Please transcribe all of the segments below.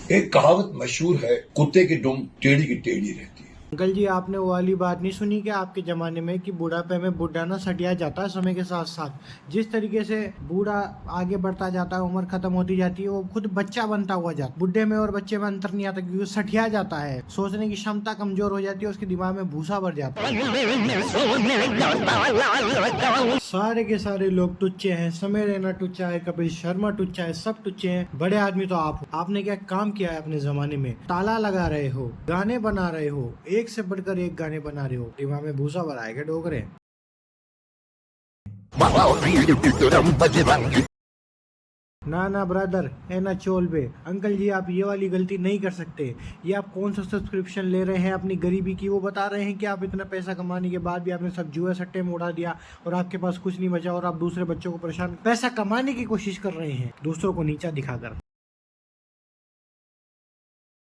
एक कहावत मशहूर है, कुत्ते की दुम टेढ़ी की टेढ़ी रहती है। अंकल जी, आपने वो वाली बात नहीं सुनी कि आपके ज़माने में कि बुढ़ापे में बुढ़ा ना सटिया जाता है समय के साथ साथ। जिस तरीके से बूढ़ा आगे बढ़ता जाता है, उम्र खत्म होती जाती है, वो खुद बच्चा बनता हुआ जाता है। बुढ़े में और बच्चे में अंतर नहीं आता क्योंकि वो सटिया जाता है, सोचने की क्षमता कमजोर हो जाती है, उसके दिमाग में भूसा भर जाता है। सारे के सारे लोग टुच्चे हैं, समय रैना टुच्चा है, कपिल शर्मा टुच्चा है, सब टुच्चे हैं। बड़े आदमी तो आप हो। आपने क्या काम किया है अपने जमाने में? ताला लगा रहे हो, गाने बना रहे हो, एक से बढ़कर एक गाने बना रहे हो, दिमाग में भूसा भरा है क्या डोगरे? ना ना ब्रदर, है ना चोल बे। अंकल जी, आप ये वाली गलती नहीं कर सकते। ये आप कौन सा सब्सक्रिप्शन ले रहे हैं अपनी गरीबी की? वो बता रहे हैं कि आप इतना पैसा कमाने के बाद भी आपने सब जुए सट्टे में उड़ा दिया और आपके पास कुछ नहीं बचा और आप दूसरे बच्चों को परेशान पैसा कमाने की कोशिश कर रहे हैं, दूसरों को नीचा दिखाकर।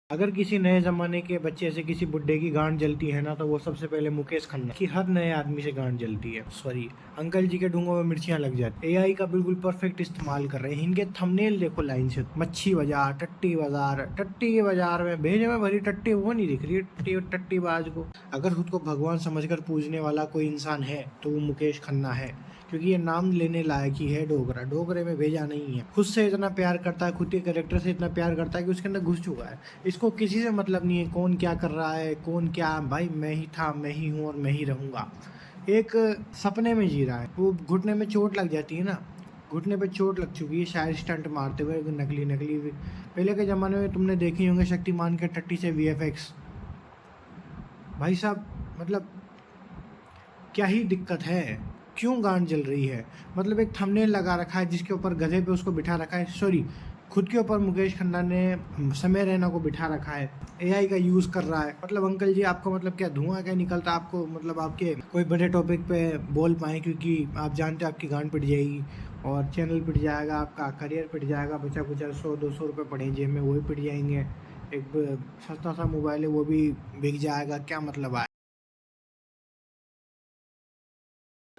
अगर किसी नए जमाने के बच्चे से किसी बुड्ढे की गांड जलती है ना, तो वो सबसे पहले मुकेश खन्ना की हर नए आदमी से गांड जलती है। सॉरी, अंकल जी के डूंगों में मिर्चियां लग जाती। एआई का बिल्कुल परफेक्ट इस्तेमाल कर रहे हैं। इनके थंबनेल देखो लाइन से, मच्छी बाजार, टट्टी बाजार, टट्टी के बाजार में भेजे में भरी टट्टी वो नहीं दिख रही टट्टी टट्टी बाज को। अगर खुद को भगवान समझकर पूजने वाला कोई इंसान है तो वो मुकेश खन्ना है, क्योंकि ये नाम लेने लायक ही है। डोगरा डोगरे में भेजा नहीं है। खुद से इतना प्यार करता है, खुद के कैरेक्टर से इतना प्यार करता है कि उसके अंदर घुस चुका है। इसको किसी से मतलब नहीं है कौन क्या कर रहा है, कौन क्या। भाई मैं ही था, मैं ही हूँ और मैं ही रहूँगा। एक सपने में जी रहा है। वो घुटने में चोट लग जाती है ना, घुटने पे चोट लग चुकी है शायद स्टंट मारते हुए, नकली नकली। पहले के ज़माने में तुमने देखे होंगे शक्तिमान के टट्टी से VFX। भाई साहब, मतलब क्या ही दिक्कत है? क्यों गांड जल रही है? मतलब एक थंबनेल लगा रखा है जिसके ऊपर गधे पे उसको बिठा रखा है। सॉरी, खुद के ऊपर मुकेश खन्ना ने समय रैना को बिठा रखा है। एआई का यूज़ कर रहा है। मतलब अंकल जी, आपको मतलब क्या धुआं क्या निकलता आपको? मतलब आपके कोई बड़े टॉपिक पे बोल पाएँ, क्योंकि आप जानते हो आपकी गांड पिट जाएगी और चैनल पिट जाएगा, आपका करियर पिट जाएगा। बचा कुचा 100-200 रुपये पड़े जेब में, वो भी पिट जाएंगे। एक सस्ता सा मोबाइल है वो भी बिक जाएगा। क्या मतलब आए?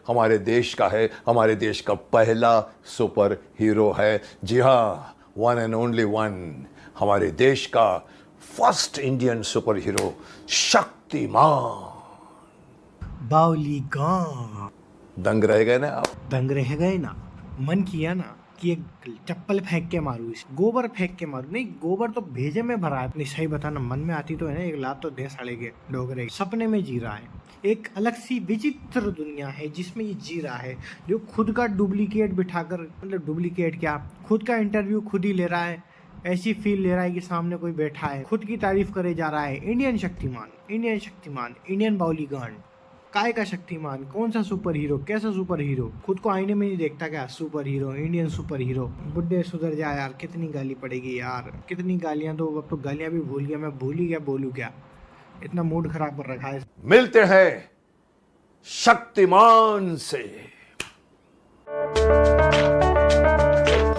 हमारे देश का है, हमारे देश का पहला सुपर हीरो है। जी हाँ, वन एंड ओनली वन, हमारे देश का first Indian super hero Shaktimaan. बाउली गां। दंग रह गए ना आप? दंग रह गए ना। मन किया ना कि एक चप्पल फेंक के मारूं, इस गोबर फेंक के मारूं। नहीं, गोबर तो भेजे में भरा है। नहीं, सही बताना, मन में आती तो है ना, एक लात तो दे साले के डोगरे। सपने में जी रहा है। एक अलग सी विचित्र दुनिया है जिसमें ये जी रहा है, जो खुद का डुप्लीकेट बिठाकर, मतलब डुप्लीकेट क्या, खुद का इंटरव्यू खुद ही ले रहा है। ऐसी फील ले रहा है कि सामने कोई बैठा है, खुद की तारीफ करे जा रहा है। Indian Shaktiman, Indian Shaktiman, Indian बाउलीगान। काय का शक्तिमान? कौन सा सुपर हीरो? कैसा सुपर हीरो? खुद को आईने में नहीं देखता क्या? Superhero, Indian superhero. बुड्ढे सुधर जा यार, कितनी गाली पड़ेगी यार, कितनी गालियां। तो अब तो गालियां भी भूल गया मैं, भूल ही क्या बोलूं क्या। इतना मूड खराब कर रखा है। मिलते हैं शक्तिमान से।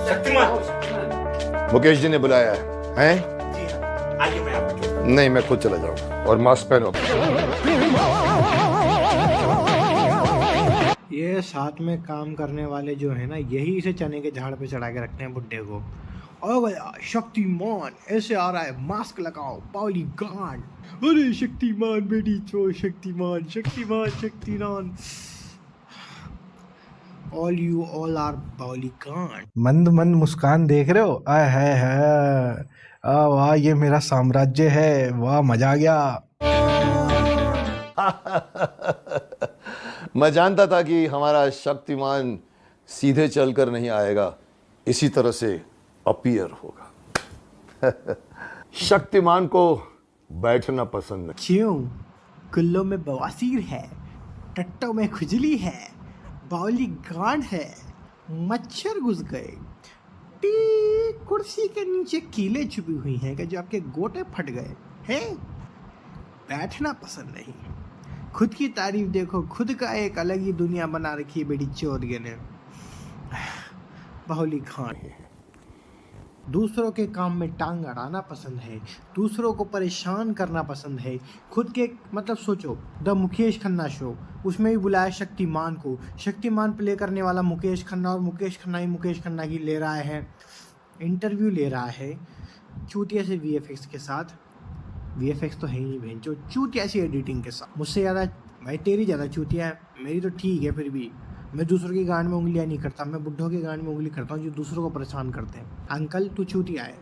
शक्तिमान मुकेश जी ने बुलाया है? जी हाँ, आइए मैं आपको। नहीं, मैं खुद चला जाऊंगा। और मास्क पहनो। ये साथ में काम करने वाले जो है ना, यही इसे चने के झाड़ पे चढ़ा के रखते हैं बुड्ढे को। ओ भैया शक्तिमान ऐसे आ रहा है, मास्क लगाओ, पावली गांड। अरे शक्तिमान बेटी चो, Shaktimaan Shaktimaan Shaktimaan. All you all are पावली गांड। मंद मंद मुस्कान देख रहे हो? आय है वाह, ये मेरा साम्राज्य है, वाह मजा आ गया। मैं जानता था कि हमारा शक्तिमान सीधे चलकर नहीं आएगा, इसी तरह से अपीयर होगा। शक्तिमान को बैठना पसंद नहीं। क्यों? कुल्लों में बवासीर है, टट्टों में खुजली है, बावली गांड है, मच्छर घुस गए, टी कुर्सी के नीचे कीले छुपी हुई हैं कि जो आपके गोटे फट गए हैं। बैठना पसंद नहीं। खुद की तारीफ देखो, खुद का एक अलग ही दुनिया बना रखी है बेटी चौधरी ने। बाहुली खान। दूसरों के काम में टांग अड़ाना पसंद है, दूसरों को परेशान करना पसंद है। खुद के, मतलब सोचो, द मुकेश खन्ना शो, उसमें भी बुलाया शक्तिमान को। शक्तिमान प्ले करने वाला मुकेश खन्ना, और मुकेश खन्ना ही मुकेश खन्ना की ले रहा है, इंटरव्यू ले रहा है। चूतिया से VFX के साथ, VFX तो है ही नहीं बहनचो, चूतिया सी एडिटिंग के साथ। मुझसे ज़्यादा भाई तेरी ज़्यादा चूतिया है, मेरी तो ठीक है। फिर भी मैं दूसरों की गांड में उंगलियां नहीं करता, मैं बुड्ढों के गांड में उंगली करता हूँ जो दूसरों को परेशान करते हैं। अंकल तू चूतिया है,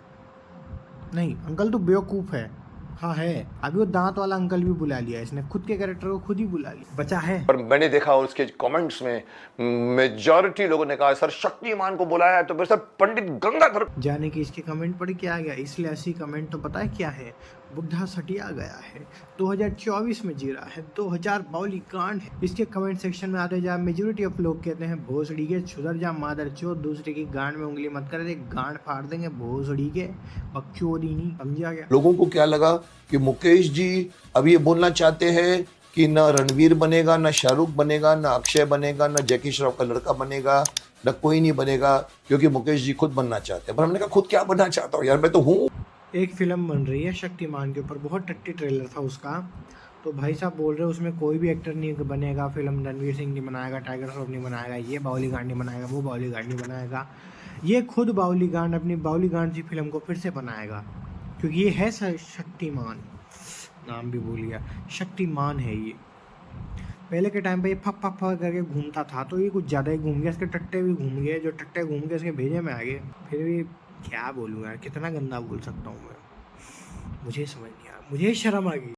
नहीं अंकल तू बेवकूफ़ है। हाँ है, अभी वो दांत वाला अंकल भी बुला लिया इसने, खुद के कैरेक्टर को खुद ही बुला लिया, बचा है। पर मैंने देखा और उसके कमेंट्स में मेजॉरिटी लोगों ने कहा सर शक्तिमान को बुलाया है तो फिर सर पंडित गंगाधर जाने कि इसके कमेंट पढ़ के आ गया, इसलिए ऐसी कमेंट तो पता है क्या है, बुढ़ा सटिया गया है, 2024 में जी रहा है, 2000 बाउली कांड है। इसके कमेंट सेक्शन में आते जा मेजोरिटी ऑफ लोग कहते हैं भोसड़ी के सुधर जा मादर चोद, दूसरे की गांड में उंगली मत कर दे, गांड फाड़ देंगे भोसड़ी के, बकचोदी नहीं, समझा गया। लोगों को क्या लगा कि मुकेश जी अब ये बोलना चाहते हैं कि न रणवीर बनेगा, न शाहरुख बनेगा, न अक्षय बनेगा, न जैकी श्रॉफ का लड़का बनेगा, न कोई नहीं बनेगा, क्योंकि मुकेश जी खुद बनना चाहते हैं। पर हमने कहा खुद क्या बनना चाहता हूँ यार, मैं तो हूँ। एक फिल्म बन रही है शक्तिमान के ऊपर, बहुत टट्टी ट्रेलर था उसका, तो भाई साहब बोल रहे हैं उसमें कोई भी एक्टर नहीं बनेगा, फिल्म रणवीर सिंह नहीं बनाएगा, टाइगर श्रॉफ नहीं बनाएगा, ये बाउली गांड नहीं बनाएगा, वो बाउली गांड नहीं बनाएगा, ये खुद बाउली गांड अपनी बाउली गांड की फिल्म को फिर से बनाएगा, क्योंकि ये है शक्तिमान, नाम भी भूल गया, शक्तिमान है ये। पहले के टाइम पे ये फक फक फक करके घूमता था, तो ये कुछ ज़्यादा ही घूम गया, इसके टट्टे भी घूम गए, जो टट्टे घूम के इसके भेजे में आ गए। फिर भी क्या बोलूँ यार, कितना गंदा बोल सकता हूँ मैं, मुझे समझ नहीं आया, मुझे शर्म आ गई।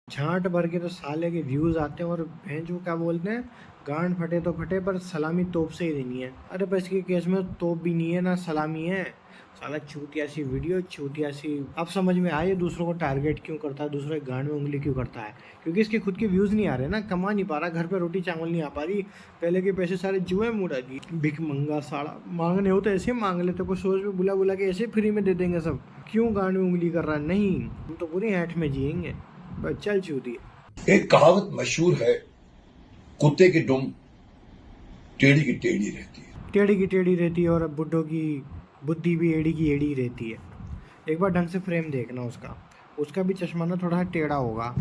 झांट भर के तो साले के व्यूज़ आते हैं और भैंस जो क्या बोलते हैं, गांड फटे तो फटे पर सलामी तोप से ही देनी है। अरे पर इसके केस में तोप भी नहीं है ना सलामी है, साला चूतिया सी वीडियो, चूतिया सी। अब समझ में आए दूसरों को टारगेट क्यों करता है, दूसरे के गांड में उंगली क्यों करता है, क्योंकि इसके खुद के व्यूज़ नहीं आ रहे ना, कमा नहीं पा रहा, घर पे रोटी चावल नहीं आ पा रही, पहले के पैसे सारे जुए मुड़ा दी, भिख मंगा साड़ा, मांगने हो तो ऐसे मांग लेते, कोई सोच में बुला बुला के ऐसे फ्री में दे देंगे सब, क्यों गांड में उंगली कर रहा है, नहीं हम तो पूरी ऐठ में जिएंगे, बस चल चूतिया। एक कहावत मशहूर है, कुत्ते की दुम टेढ़ी की टेढ़ी रहती है। टेढ़ी की टेढ़ी रहती है और बुड्ढों की बुद्धि भी एड़ी की एड़ी रहती है। एक बार ढंग से फ्रेम देखना उसका भी चश्मा ना थोड़ा टेढ़ा होगा,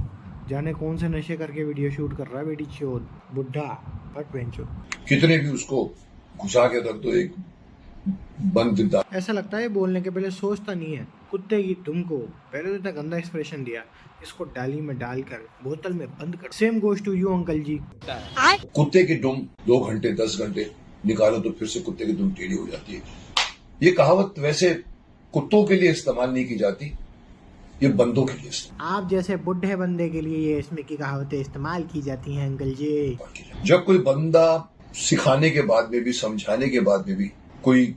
जाने कौन से नशे करके वीडियो शूट कर रहा है बेटी चोद, बुढ़ा बट बेंचो। कितने भी उसको घुसा के रख दो एक बंद, ऐसा लगता है बोलने के पहले सोचता नहीं है, कुत्ते की दुम को पहले तो इतना गंदा एक्सप्रेशन दिया, इसको डाली में डालकर बोतल में बंद कर। Same goes to you uncle ji. कुत्ते की दुम 2 घंटे 10 घंटे निकालो तो फिर से कुत्ते की दुम टेढ़ी हो जाती है। ये कहावत वैसे कुत्तों के लिए इस्तेमाल नहीं की जाती, ये बंदों के लिए आप जैसे बुढ़े बंदे के लिए ये इसमें की कहावतें इस्तेमाल की जाती हैं अंकल जी। जब कोई बंदा सिखाने के बाद में भी, समझाने के बाद में भी कोई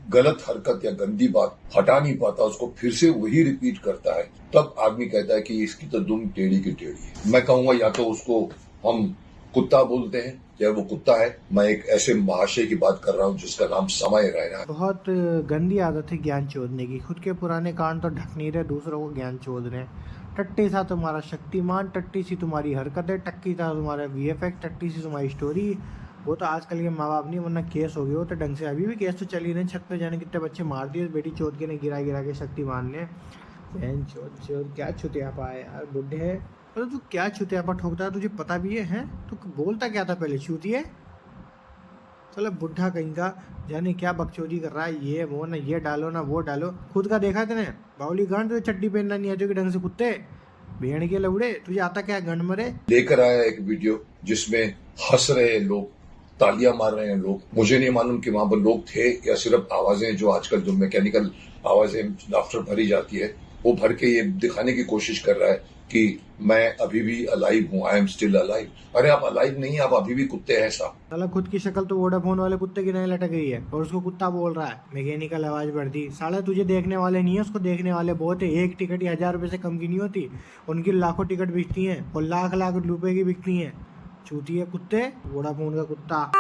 गलत हरकत या गंदी बात हटा नहीं पाता, उसको फिर से वही रिपीट करता है, तब आदमी कहता है कि इसकी तो दुम टेढ़ी की टेढ़ी है। मैं कहूंगा या तो उसको हम कुत्ता बोलते हैं या वो कुत्ता है। मैं एक ऐसे महाशय की बात कर रहा हूँ जिसका नाम समय रैना है। बहुत गंदी आदत है ज्ञान चोदने की, खुद के पुराने कांड तो ढक नहीं रहे, दूसरों को ज्ञान चोद रहे हैं। टट्टी सा तुम्हारा शक्तिमान, टट्टी सी तुम्हारी हरकतें, टट्टी था तुम्हारा VFX, टट्टी सी तुम्हारी स्टोरी। वो तो आजकल के माँ बाप नहीं, वरना केस हो गया वो तो ढंग से, अभी भी केस तो चल ही रहे, छत पे जाने कितने बच्चे मार दिए बेटी चोद के ने, गिरा गिरा के शक्तिमान ने। बहन चोद क्या छुतियापा है यार, बुढ़े है। अरे तू क्या छुतियापा ठोकता है, तुझे पता भी है, हैं? तू बोलता क्या था पहले, चूतिए चलो बुढ़ा कहीं का, जाने क्या बकचोदी कर रहा है, ये वो ना ये डालो ना वो डालो, खुद का देखा तेने, बाउली गांड तुझे चड्डी पहनना नहीं आती ढंग से, कुत्ते भेड़ के लौड़े, तुझे आता क्या गंड मरे। लेकर आया एक वीडियो जिसमें हंस रहे लोग, तालियां मार रहे हैं लोग। मुझे नहीं मालूम कि वहां पर लोग थे या सिर्फ आवाजें, जो आजकल जो मैकेनिकल आवाजें लाफ्टर भरी जाती है, वो भर के ये दिखाने की कोशिश कर रहा है कि मैं अभी भी अलाइव हूँ, आई एम स्टिल अलाइव। अरे आप अलाइव नहीं, आप अभी भी कुत्ते हैं साहब। साला खुद की शक्ल तो वोडाफोन वाले कुत्ते की नहीं लटक गई है और उसको कुत्ता बोल रहा है, मैकेनिकल आवाज बढ़ दी। साला तुझे देखने वाले नहीं है, उसको देखने वाले बहुत है। एक टिकट ही 1000 रुपए से कम की नहीं होती, उनकी लाखों टिकट बिकती हैं और लाख लाख रुपए की बिकती हैं। चूती है कुत्ते, वोडाफोन का कुत्ता।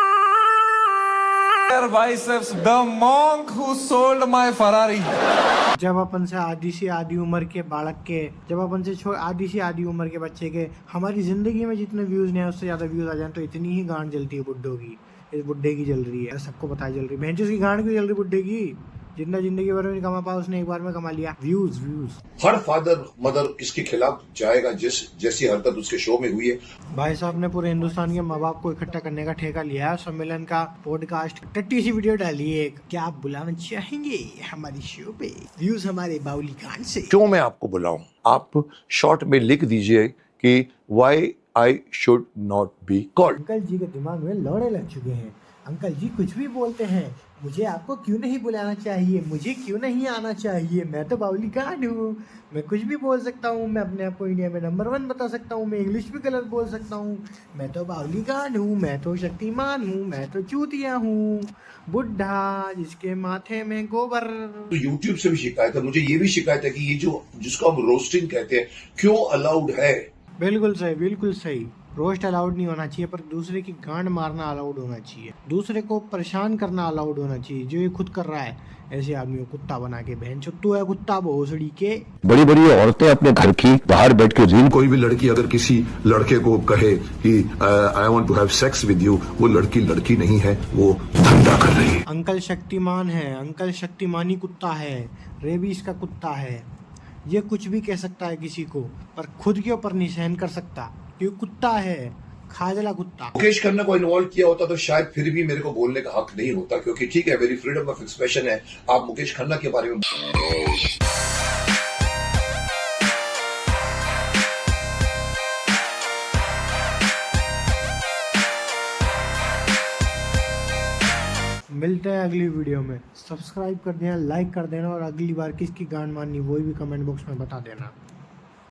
Biceps, the monk who sold my Ferrari. जब अपन से आधी सी आधी उम्र के बालक के, जब अपन से आधी सी आधी उम्र के बच्चे के हमारी जिंदगी में जितने व्यूज नहीं है उससे ज्यादा व्यूज आ जाए तो इतनी ही गांड जलती है बुड्ढों की। इस बुड्ढे की जल रही है, सबको पता है जल रही है। भैंस की गांड क्यों जल रही बुड्ढे की, जितना जिंदगी भर में नहीं कमा पाया उसने एक बार में कमा लिया। Views views. Her father mother इसके खिलाफ जाएगा जैसी हरकत उसके शो में हुई है। भाई साहब ने पूरे हिंदुस्तान के माँ बाप को इकट्ठा करने का ठेका लिया है। सम्मेलन का पॉडकास्ट टट्टी सी वीडियो डाली है। क्या आप बुलाना चाहेंगे हमारी शो पे? व्यूज हमारे बाउली खान से। क्यों मैं आपको बुलाऊं? आप शॉर्ट में लिख दीजिए कि why I should not be called. Uncle ji के दिमाग में लौड़े लग चुके हैं। अंकल जी कुछ भी बोलते हैं, मुझे आपको क्यों नहीं बुलाना चाहिए, मुझे क्यों नहीं आना चाहिए, मैं तो बाउली कांड हूँ, मैं कुछ भी बोल सकता हूँ, मैं अपने आप को इंडिया में नंबर 1 बता सकता हूँ, मैं इंग्लिश भी गलत बोल सकता हूँ, मैं तो बाउली कांड हूँ, मैं तो शक्तिमान हूँ, मैं तो चूतिया हूँ, बुढ़ा जिसके माथे में गोबर। तो यूट्यूब से भी शिकायत है, मुझे ये भी शिकायत है कि ये जो जिसको हम रोस्टिंग कहते हैं क्यों अलाउड है? बिल्कुल सही, बिल्कुल सही। रोस्ट अलाउड नहीं होना चाहिए, पर दूसरे की गांड मारना अलाउड होना चाहिए, दूसरे को परेशान करना अलाउड होना चाहिए। जो ये खुद कर रहा है, ऐसे आदमी को कुत्ता बना के बहन छुट्टू है कुत्ता भोसड़ी के। बड़ी बड़ी औरतें अपने घर की बाहर बैठ के रील। कोई भी लड़की अगर किसी लड़के को कहे कि I want to have sex with you, वो लड़की नहीं है, वो धंधा कर रही है। अंकल शक्तिमान है, अंकल शक्तिमानी कुत्ता है, रेबीज का कुत्ता है। ये कुछ भी कह सकता है किसी को, पर खुद के ऊपर नहीं सहन कर सकता, क्योंकि कुत्ता है, खाजला कुत्ता। मुकेश खन्ना को इन्वॉल्व किया होता तो शायद फिर भी मेरे को बोलने का हक नहीं होता, क्योंकि ठीक है मेरी फ्रीडम ऑफ एक्सप्रेशन है। आप मुकेश खन्ना के बारे में मिलते हैं अगली वीडियो में। सब्सक्राइब कर देना, लाइक कर देना, और अगली बार किसकी गांड मारनी वही भी कमेंट बॉक्स में बता देना।